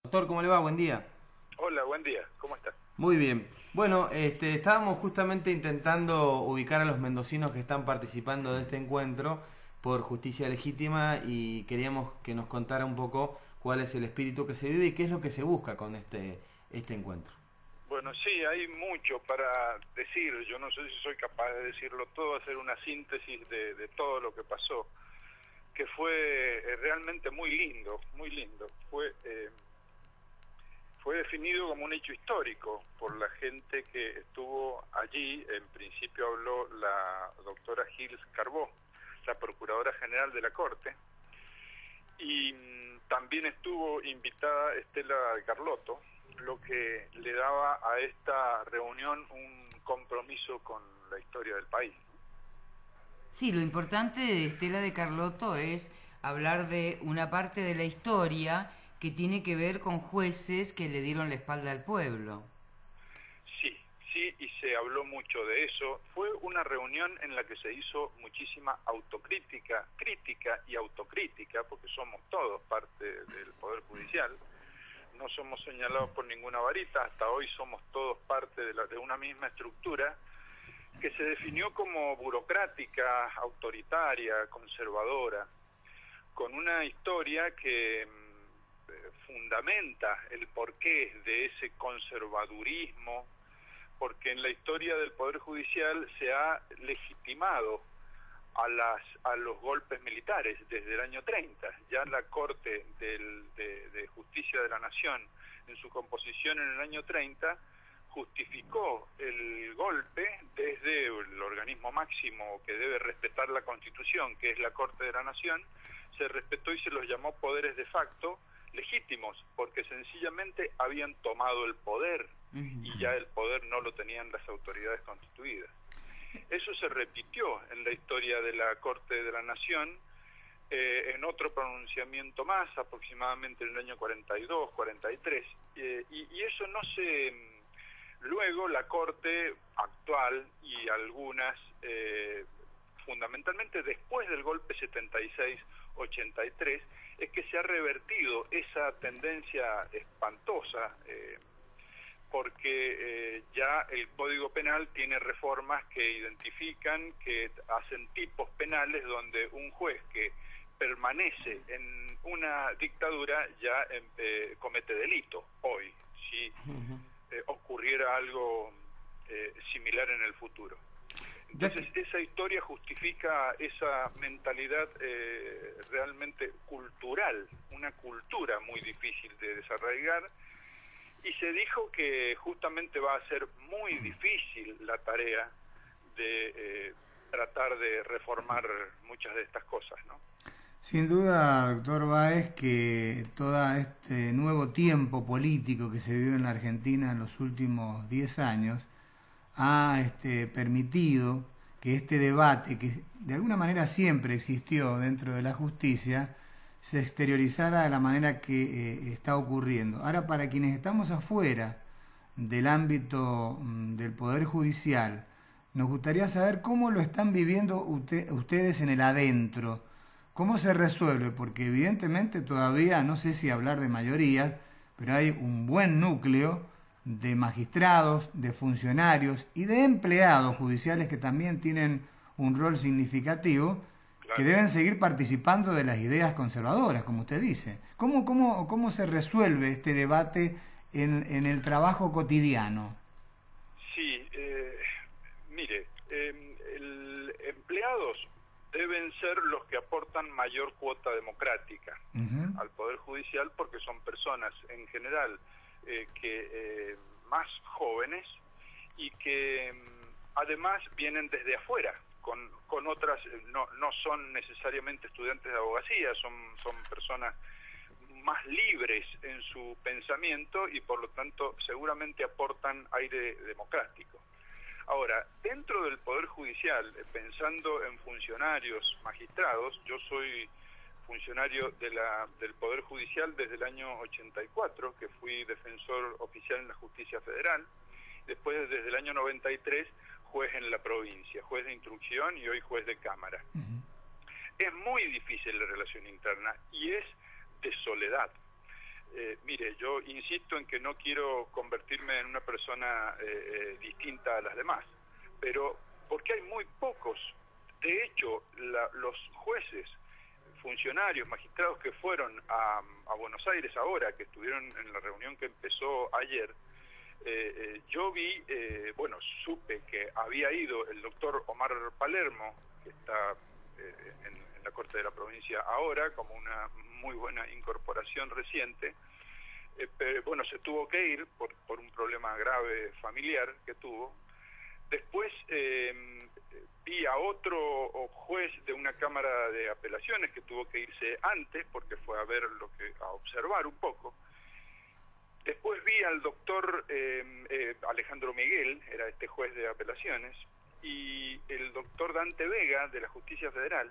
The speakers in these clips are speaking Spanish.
Doctor, ¿cómo le va? Buen día. Hola, buen día. ¿Cómo estás? Muy bien. Bueno, estábamos justamente intentando ubicar a los mendocinos que están participando de este encuentro por justicia legítima y queríamos que nos contara un poco cuál es el espíritu que se vive y qué es lo que se busca con este encuentro. Bueno, sí, hay mucho para decir. Yo no sé si soy capaz de decirlo todo, hacer una síntesis de todo lo que pasó, que fue realmente muy lindo, muy lindo. Fue definido como un hecho histórico por la gente que estuvo allí. En principio habló la doctora Gils Carbó, la Procuradora General de la Corte, y también estuvo invitada Estela Carlotto, lo que le daba a esta reunión un compromiso con la historia del país. Sí, lo importante de Estela de Carlotto es hablar de una parte de la historia que tiene que ver con jueces que le dieron la espalda al pueblo. Sí, sí, y se habló mucho de eso. Fue una reunión en la que se hizo muchísima autocrítica, crítica y autocrítica, porque somos todos parte del Poder Judicial. No somos señalados por ninguna varita, hasta hoy somos todos parte de una misma estructura que se definió como burocrática, autoritaria, conservadora, con una historia que fundamenta el porqué de ese conservadurismo, porque en la historia del Poder Judicial se ha legitimado a los golpes militares desde el año 30. Ya la Corte de Justicia de la Nación, en su composición en el año 30, justificó el golpe desde el organismo máximo que debe respetar la Constitución, que es la Corte de la Nación. Se respetó y se los llamó poderes de facto legítimos, porque sencillamente habían tomado el poder y ya el poder no lo tenían las autoridades constituidas. Eso se repitió en la historia de la Corte de la Nación, en otro pronunciamiento más, aproximadamente en el año 42, 43, y eso no se... Luego la Corte actual y algunas, fundamentalmente después del golpe 76-83, es que se ha revertido esa tendencia espantosa, porque ya el Código Penal tiene reformas que identifican, que hacen tipos penales donde un juez que permanece en una dictadura ya comete delito hoy, si ocurriera algo similar en el futuro. Ya Entonces que, esa historia justifica esa mentalidad realmente cultural, una cultura muy difícil de desarraigar, y se dijo que justamente va a ser muy difícil la tarea de tratar de reformar muchas de estas cosas, ¿no? Sin duda, doctor Báez, que todo este nuevo tiempo político que se vive en la Argentina en los últimos 10 años ha permitido que este debate, que de alguna manera siempre existió dentro de la justicia, se exteriorizara de la manera que está ocurriendo. Ahora, para quienes estamos afuera del ámbito del Poder Judicial, nos gustaría saber cómo lo están viviendo ustedes en el adentro. ¿Cómo se resuelve? Porque evidentemente todavía, no sé si hablar de mayorías, pero hay un buen núcleo de magistrados, de funcionarios y de empleados judiciales que también tienen un rol significativo, que Claro. deben seguir participando de las ideas conservadoras, como usted dice. ¿Cómo se resuelve este debate en el trabajo cotidiano? Sí, mire, empleados deben ser los que aportan mayor cuota democrática Uh-huh. al Poder Judicial, porque son personas en general más jóvenes y que además vienen desde afuera, con otras, no son necesariamente estudiantes de abogacía, son personas más libres en su pensamiento y por lo tanto seguramente aportan aire democrático. Ahora, dentro del Poder Judicial, pensando en funcionarios, magistrados, yo soy funcionario del Poder Judicial desde el año 84, que fui defensor oficial en la Justicia Federal, después desde el año 93 juez en la provincia, juez de instrucción y hoy juez de Cámara. Es muy difícil la relación interna y es de soledad. Mire, yo insisto en que no quiero convertirme en una persona distinta a las demás, pero porque hay muy pocos. De hecho, los jueces, funcionarios, magistrados que fueron a Buenos Aires ahora, que estuvieron en la reunión que empezó ayer, yo vi, supe que había ido el doctor Omar Palermo, que está en la Corte de la Provincia ahora, como una muy buena incorporación reciente, pero bueno, se tuvo que ir por un problema grave familiar que tuvo. Después vi a otro juez de una cámara de apelaciones que tuvo que irse antes porque fue a ver a observar un poco. Después vi al doctor Alejandro Miguel, era este juez de apelaciones, y el doctor Dante Vega de la Justicia Federal.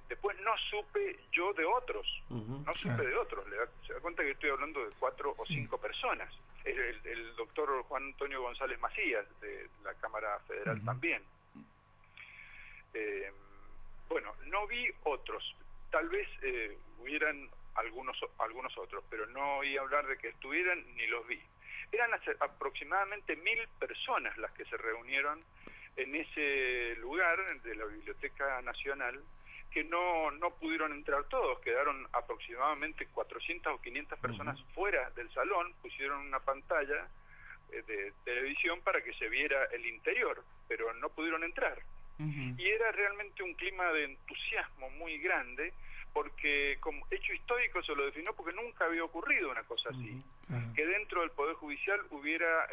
Después no supe yo de otros, de otros. Se da cuenta que estoy hablando de 4 o 5 personas. El doctor Juan Antonio González Macías de la Cámara Federal también. No vi otros. Tal vez hubieran algunos otros, pero no oí hablar de que estuvieran ni los vi. Eran aproximadamente 1000 personas las que se reunieron en ese lugar de la Biblioteca Nacional, que no pudieron entrar todos, quedaron aproximadamente 400 o 500 personas fuera del salón, pusieron una pantalla de televisión para que se viera el interior, pero no pudieron entrar. Y era realmente un clima de entusiasmo muy grande, porque como hecho histórico se lo definió porque nunca había ocurrido una cosa así, que dentro del Poder Judicial hubiera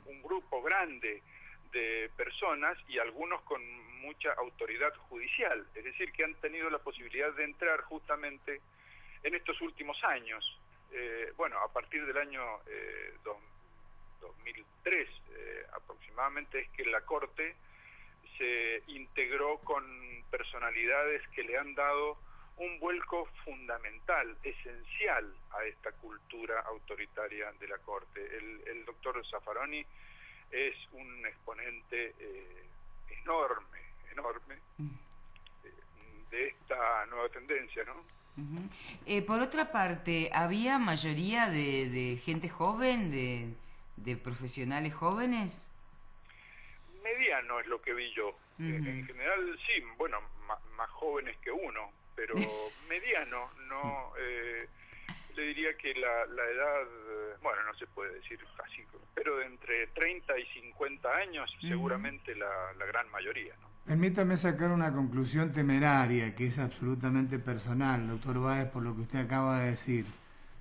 un grupo grande de personas y algunos con mucha autoridad judicial, es decir, que han tenido la posibilidad de entrar justamente en estos últimos años. A partir del año 2003 aproximadamente es que la Corte se integró con personalidades que le han dado un vuelco fundamental, esencial a esta cultura autoritaria de la Corte. El doctor Zaffaroni es un exponente enorme de esta nueva tendencia, ¿no? Por otra parte, ¿había mayoría de gente joven, de profesionales jóvenes? Mediano es lo que vi yo. En general, sí, bueno, más jóvenes que uno, pero mediano, no... le diría que la edad, no se puede decir así, pero de entre 30 y 50 años seguramente la gran mayoría, ¿no? Permítame sacar una conclusión temeraria que es absolutamente personal, doctor Báez, por lo que usted acaba de decir.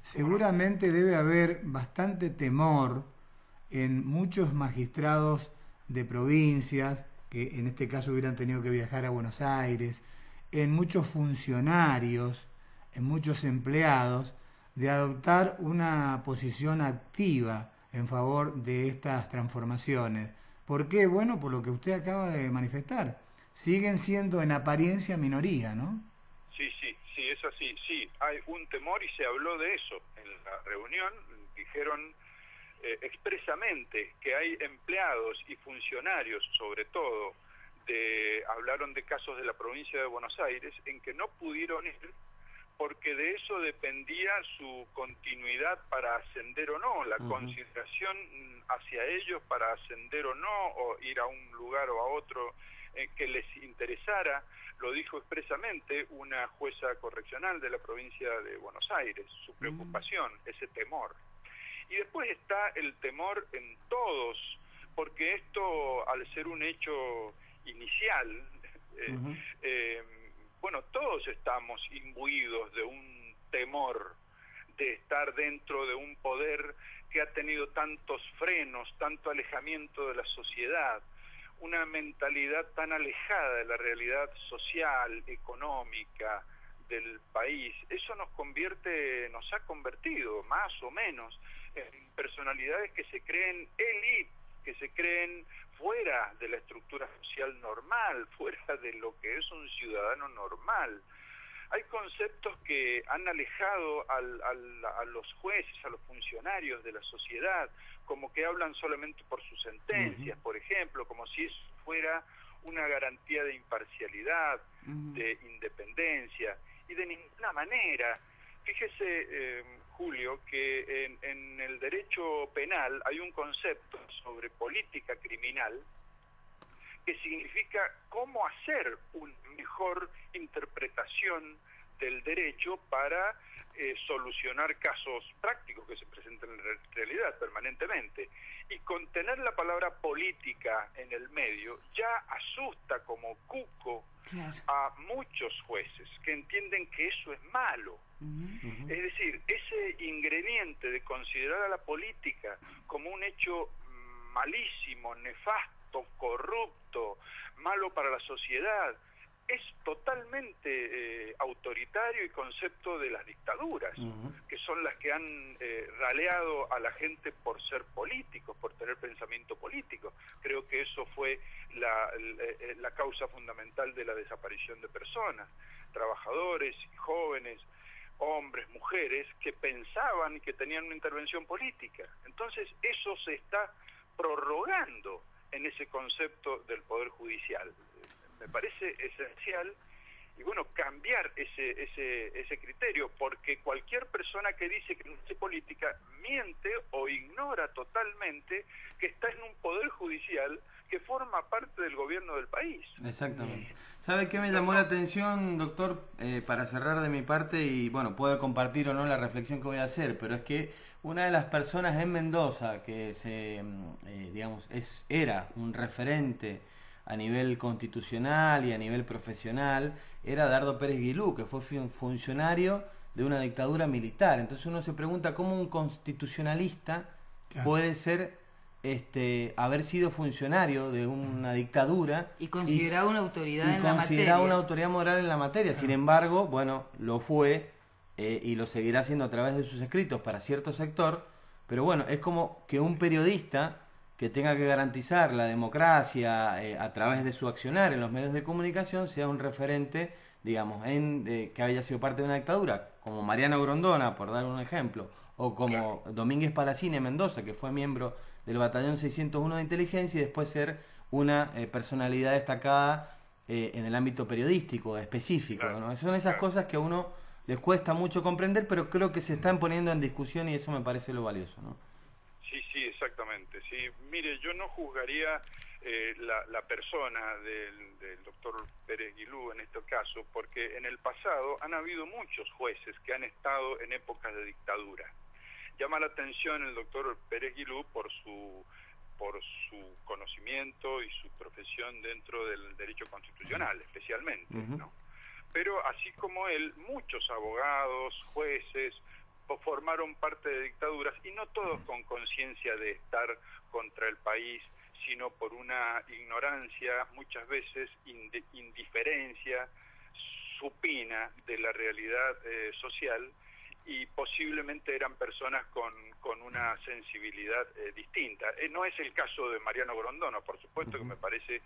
Seguramente debe haber bastante temor en muchos magistrados de provincias, que en este caso hubieran tenido que viajar a Buenos Aires, en muchos funcionarios, en muchos empleados, de adoptar una posición activa en favor de estas transformaciones. ¿Por qué? Bueno, por lo que usted acaba de manifestar. Siguen siendo en apariencia minoría, ¿no? Sí, es así. Sí, hay un temor y se habló de eso en la reunión. Dijeron expresamente que hay empleados y funcionarios, sobre todo, hablaron de casos de la provincia de Buenos Aires en que no pudieron ir porque de eso dependía su continuidad para ascender o no, la consideración hacia ellos para ascender o no, o ir a un lugar o a otro que les interesara. Lo dijo expresamente una jueza correccional de la provincia de Buenos Aires, su preocupación, ese temor. Y después está el temor en todos, porque esto, al ser un hecho inicial, todos estamos imbuidos de un temor de estar dentro de un poder que ha tenido tantos frenos, tanto alejamiento de la sociedad, una mentalidad tan alejada de la realidad social, económica del país. Eso nos ha convertido, más o menos, en personalidades que se creen élite, que se creen fuera de la estructura social normal, fuera de lo que es un ciudadano normal. Hay conceptos que han alejado a los jueces, a los funcionarios de la sociedad, como que hablan solamente por sus sentencias, por ejemplo, como si eso fuera una garantía de imparcialidad, de independencia, y de ninguna manera. Fíjese, Julio, que en el derecho penal hay un concepto sobre política criminal que significa cómo hacer una mejor interpretación del derecho para solucionar casos prácticos que se presentan en realidad permanentemente. Y con tener la palabra política en el medio ya asusta como cuco a muchos jueces que entienden que eso es malo. Es decir, ese ingrediente de considerar a la política como un hecho malísimo, nefasto, corrupto, malo para la sociedad, es totalmente autoritario y concepto de las dictaduras, que son las que han raleado a la gente por ser políticos, por tener pensamiento político. Creo que eso fue la causa fundamental de la desaparición de personas, trabajadores, jóvenes, hombres, mujeres, que pensaban que tenían una intervención política. Entonces eso se está prorrogando en ese concepto del Poder Judicial. Me parece esencial, y bueno, cambiar ese criterio, porque cualquier persona que dice que no hace política miente o ignora totalmente que está en un Poder Judicial que forma parte del gobierno del país. Exactamente. ¿Sabe qué me llamó la atención, doctor? Para cerrar de mi parte, y bueno, puede compartir o no la reflexión que voy a hacer, pero es que una de las personas en Mendoza que era un referente a nivel constitucional y a nivel profesional era Dardo Pérez Guilú, que fue funcionario de una dictadura militar. Entonces uno se pregunta cómo un constitucionalista puede ser haber sido funcionario de una dictadura y considerado una autoridad en la materia. Considerado una autoridad moral en la materia. Sin embargo, bueno, lo fue y lo seguirá haciendo a través de sus escritos para cierto sector, pero bueno, es como que un periodista que tenga que garantizar la democracia a través de su accionar en los medios de comunicación sea un referente, digamos, que haya sido parte de una dictadura, como Mariano Grondona, por dar un ejemplo, o como Domínguez Palacín en Mendoza, que fue miembro del Batallón 601 de Inteligencia, y después ser una personalidad destacada en el ámbito periodístico específico, ¿no? Son esas cosas que a uno les cuesta mucho comprender, pero creo que se están poniendo en discusión y eso me parece lo valioso, ¿no? Sí, exactamente. Sí, mire, yo no juzgaría la persona del doctor Pérez Guilú en este caso, porque en el pasado han habido muchos jueces que han estado en épocas de dictadura. Llama la atención el doctor Pérez Guilú por su conocimiento y su profesión dentro del derecho constitucional, especialmente, ¿no? Pero así como él, muchos abogados, jueces, formaron parte de dictaduras, y no todos con conciencia de estar contra el país, sino por una ignorancia, muchas veces indiferencia supina de la realidad social, y posiblemente eran personas con una sensibilidad distinta. No es el caso de Mariano Grondona, por supuesto, que me parece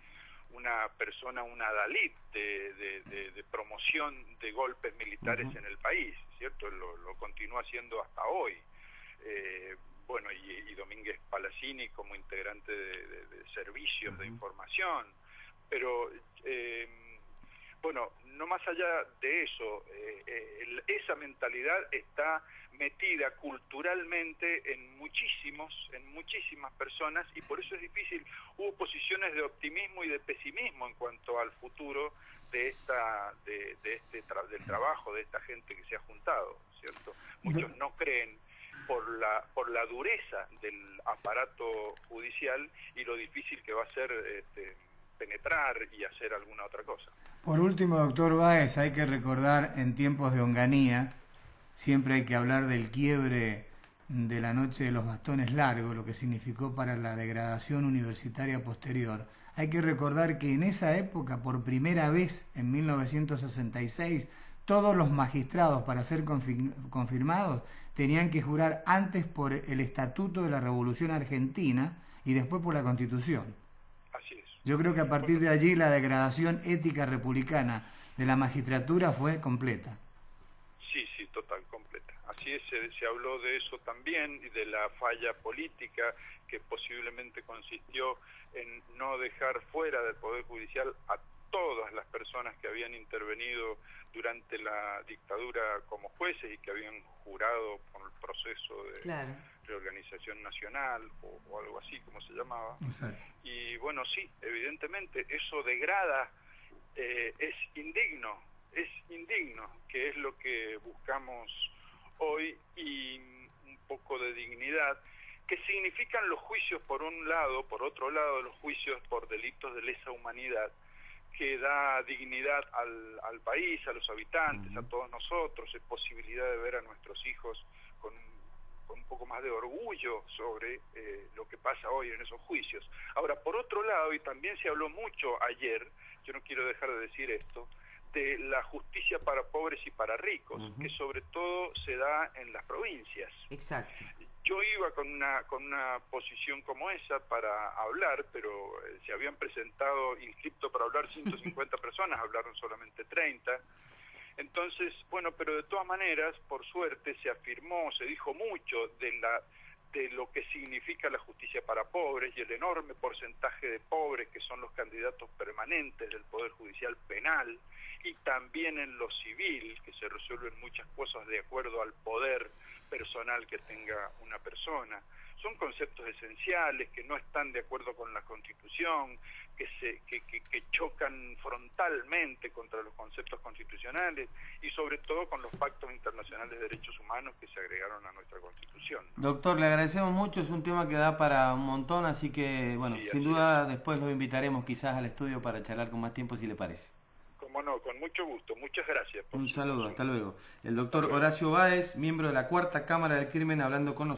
una persona, un adalid de promoción de golpes militares en el país, ¿cierto? Lo continúa haciendo hasta hoy. Bueno, y Domínguez Palacini como integrante de servicios de información. Pero, bueno, no más allá de eso, esa mentalidad está metida culturalmente en muchísimas personas, y por eso es difícil. Hubo posiciones de optimismo y de pesimismo en cuanto al futuro del trabajo de esta gente que se ha juntado, ¿cierto? Muchos no creen por la dureza del aparato judicial y lo difícil que va a ser penetrar y hacer alguna otra cosa. Por último, doctor Báez, hay que recordar en tiempos de Onganía, siempre hay que hablar del quiebre de la noche de los bastones largos, lo que significó para la degradación universitaria posterior. Hay que recordar que en esa época, por primera vez, en 1966, todos los magistrados, para ser confirmados, tenían que jurar antes por el Estatuto de la Revolución Argentina y después por la Constitución. Así es. Yo creo que a partir de allí la degradación ética republicana de la magistratura fue completa. Sí, total, completa. Así es, se habló de eso también, y de la falla política que posiblemente consistió en no dejar fuera del Poder Judicial a todas las personas que habían intervenido durante la dictadura como jueces y que habían jurado por el proceso de Claro. reorganización nacional o algo así como se llamaba. Exacto. Y bueno, sí, evidentemente eso degrada, es indigno, que es lo que buscamos hoy, y un poco de dignidad, que significan los juicios por un lado, por otro lado los juicios por delitos de lesa humanidad, que da dignidad al país, a los habitantes, a todos nosotros, es posibilidad de ver a nuestros hijos con un poco más de orgullo sobre lo que pasa hoy en esos juicios. Ahora, por otro lado, y también se habló mucho ayer, yo no quiero dejar de decir esto, de la justicia para pobres y para ricos, que sobre todo se da en las provincias. Exacto. Yo iba con una posición como esa para hablar, pero se habían presentado inscriptos para hablar 150 personas, hablaron solamente 30. Entonces, bueno, pero de todas maneras, por suerte, se afirmó, se dijo mucho de lo que significa la justicia para pobres y el enorme porcentaje de pobres que son los candidatos permanentes del Poder Judicial Penal, y también en lo civil, que se resuelven muchas cosas de acuerdo al poder personal que tenga una persona. Son conceptos esenciales que no están de acuerdo con la Constitución, que chocan frontalmente contra los conceptos constitucionales y sobre todo con los pactos internacionales de derechos humanos que se agregaron a nuestra Constitución. Doctor, le agradecemos mucho, es un tema que da para un montón, así que, bueno, Sí, sin duda después lo invitaremos quizás al estudio para charlar con más tiempo, si le parece. Como no, con mucho gusto. Muchas gracias. Un saludo, hasta luego. El doctor Horacio Báez, miembro de la Cuarta Cámara del Crimen, hablando con nosotros.